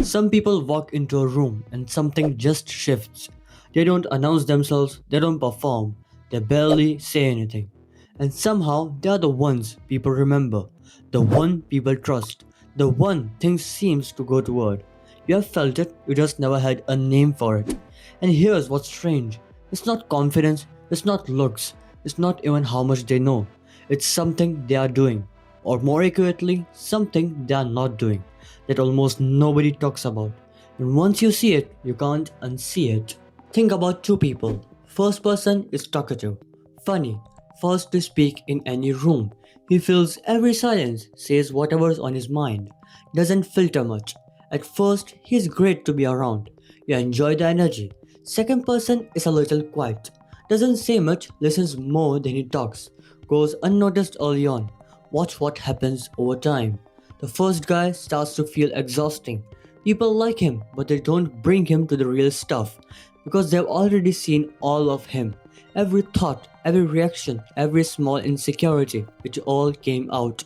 Some people walk into a room and something just shifts. They don't announce themselves, they don't perform, they barely say anything. And somehow they are the ones people remember, the one people trust, the one things seems to go toward. You have felt it, you just never had a name for it. And here's what's strange. It's not confidence, it's not looks, it's not even how much they know. It's something they are doing, or more accurately, something they are not doing that almost nobody talks about. And once you see it, you can't unsee it. Think about two people. First person is talkative, funny, first to speak in any room. He fills every silence, says whatever's on his mind, doesn't filter much. At first, he's great to be around. You enjoy the energy. Second person is a little quiet, doesn't say much, listens more than he talks, goes unnoticed early on. Watch what happens over time. The first guy starts to feel exhausting. People like him, but they don't bring him to the real stuff because they've already seen all of him. Every thought, every reaction, every small insecurity, it all came out.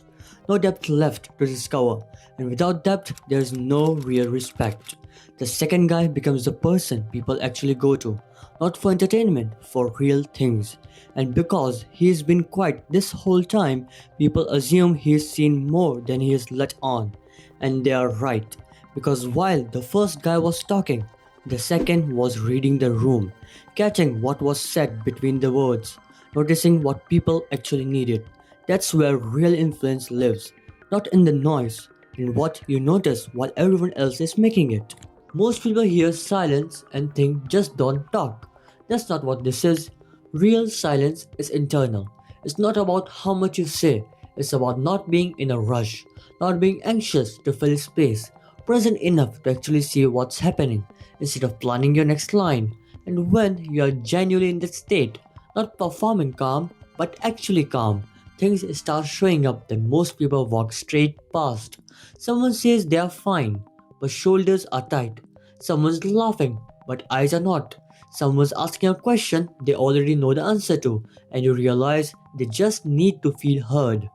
No depth left to discover, and without depth, there's no real respect. The second guy becomes the person people actually go to, not for entertainment, for real things. And because he's been quiet this whole time, people assume he's seen more than he has let on. And they are right, because while the first guy was talking, the second was reading the room, catching what was said between the words, noticing what people actually needed. That's where real influence lives, not in the noise, in what you notice while everyone else is making it. Most people hear silence and think just don't talk. That's not what this is. Real silence is internal. It's not about how much you say, it's about not being in a rush, not being anxious to fill space, present enough to actually see what's happening instead of planning your next line. And when you are genuinely in that state, not performing calm, but actually calm, things start showing up that most people walk straight past. Someone says they are fine, but shoulders are tight. Someone's laughing, but eyes are not. Someone's asking a question they already know the answer to, and you realize they just need to feel heard.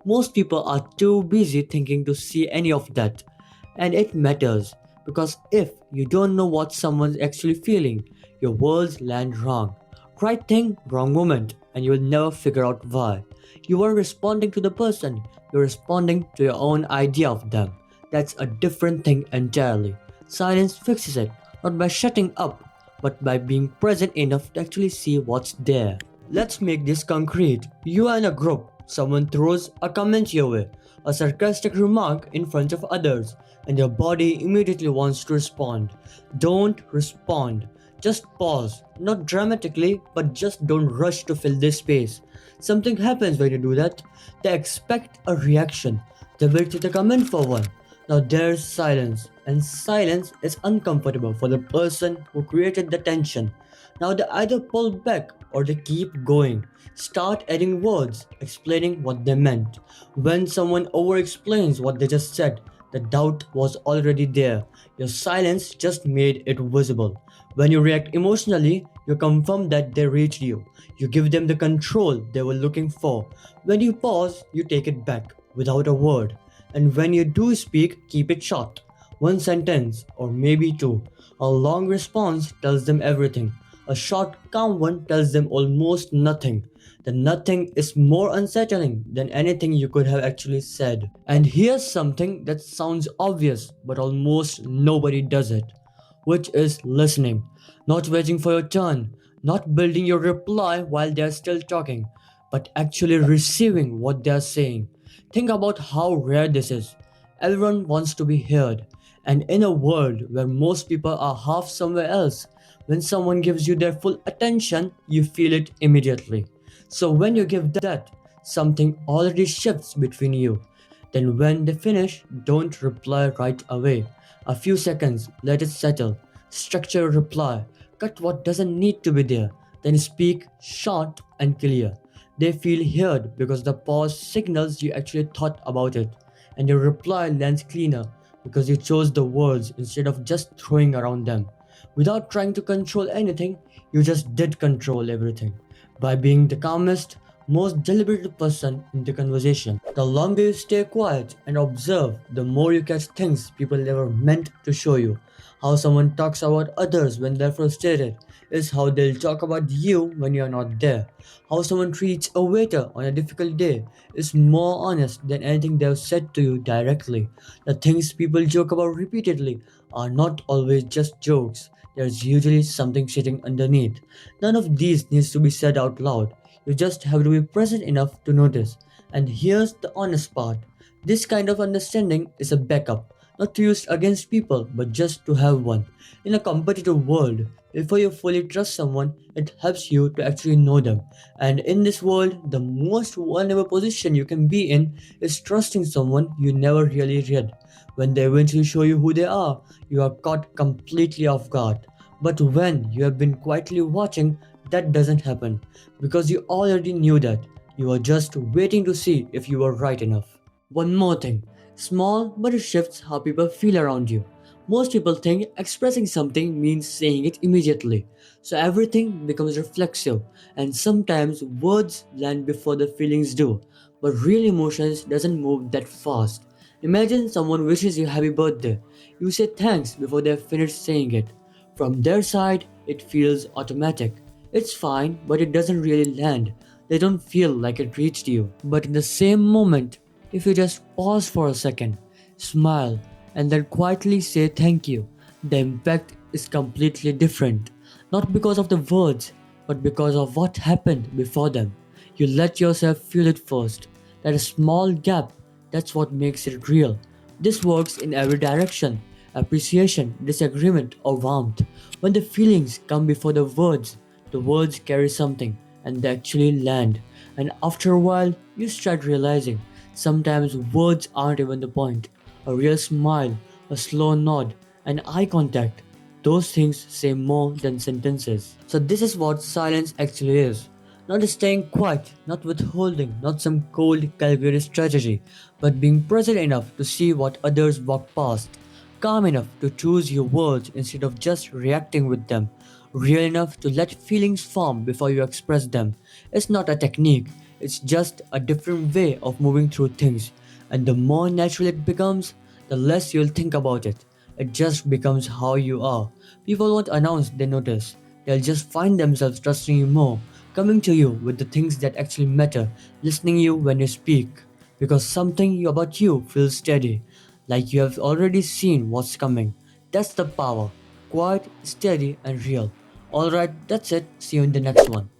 Most people are too busy thinking to see any of that. And it matters, because if you don't know what someone's actually feeling, your words land wrong. Right thing, wrong moment, and you will never figure out why. You are responding to the person, you're responding to your own idea of them. That's a different thing entirely. Silence fixes it, not by shutting up, but by being present enough to actually see what's there. Let's make this concrete. You are in a group, someone throws a comment your way, a sarcastic remark in front of others, and your body immediately wants to respond. Don't respond. Just pause. Not dramatically, but just don't rush to fill this space. Something happens when you do that. They expect a reaction. They wait to the comment for one. Now there's silence, and silence is uncomfortable for the person who created the tension. Now they either pull back or they keep going. Start adding words, explaining what they meant. When someone over explains what they just said, the doubt was already there. Your silence just made it visible. When you react emotionally, you confirm that they reached you. You give them the control they were looking for. When you pause, you take it back without a word. And when you do speak, keep it short. One sentence, or maybe two. A long response tells them everything. A short, calm one tells them almost nothing. The nothing is more unsettling than anything you could have actually said. And here's something that sounds obvious, but almost nobody does it, which is listening. Not waiting for your turn, not building your reply while they're still talking, but actually receiving what they're saying. Think about how rare this is. Everyone wants to be heard, and in a world where most people are half somewhere else, when someone gives you their full attention, you feel it immediately. So when you give that, something already shifts between you. Then when they finish, don't reply right away. A few seconds, let it settle. Structure a reply. Cut what doesn't need to be there. Then speak short and clear. They feel heard because the pause signals you actually thought about it. And your reply lands cleaner because you chose the words instead of just throwing around them. Without trying to control anything, you just did control everything. By being the calmest, most deliberate person in the conversation. The longer you stay quiet and observe, the more you catch things people never meant to show you. How someone talks about others when they're frustrated is how they'll talk about you when you're not there. How someone treats a waiter on a difficult day is more honest than anything they've said to you directly. The things people joke about repeatedly are not always just jokes. There's usually something sitting underneath. None of these needs to be said out loud. You just have to be present enough to notice. And here's the honest part. This kind of understanding is a backup, not to use against people, but just to have one. In a competitive world, before you fully trust someone, it helps you to actually know them. And in this world, the most vulnerable position you can be in is trusting someone you never really read. When they eventually show you who they are, you are caught completely off guard. But when you have been quietly watching, that doesn't happen because you already knew that. You were just waiting to see if you were right enough. One more thing, small but it shifts how people feel around you. Most people think expressing something means saying it immediately, so everything becomes reflexive, and sometimes words land before the feelings do. But real emotions doesn't move that fast. Imagine someone wishes you happy birthday. You say thanks before they've finished saying it. From their side, it feels automatic. It's fine, but it doesn't really land. They don't feel like it reached you. But in the same moment, if you just pause for a second, smile, and then quietly say thank you, the impact is completely different. Not because of the words, but because of what happened before them. You let yourself feel it first. That small gap, that's what makes it real. This works in every direction appreciation, disagreement, or warmth. When the feelings come before the words carry something and they actually land. And after a while, you start realizing sometimes words aren't even the point. A real smile, a slow nod, and eye contact. Those things say more than sentences. So, this is what silence actually is. Not staying quiet, not withholding, not some cold, calculated strategy, but being present enough to see what others walk past, calm enough to choose your words instead of just reacting with them, real enough to let feelings form before you express them. It's not a technique, it's just a different way of moving through things, and the more natural it becomes, the less you'll think about it. It just becomes how you are. People won't announce they notice. They'll just find themselves trusting you more, coming to you with the things that actually matter, listening you when you speak. Because something about you feels steady, like you have already seen what's coming. That's the power. Quiet, steady, and real. Alright, that's it. See you in the next one.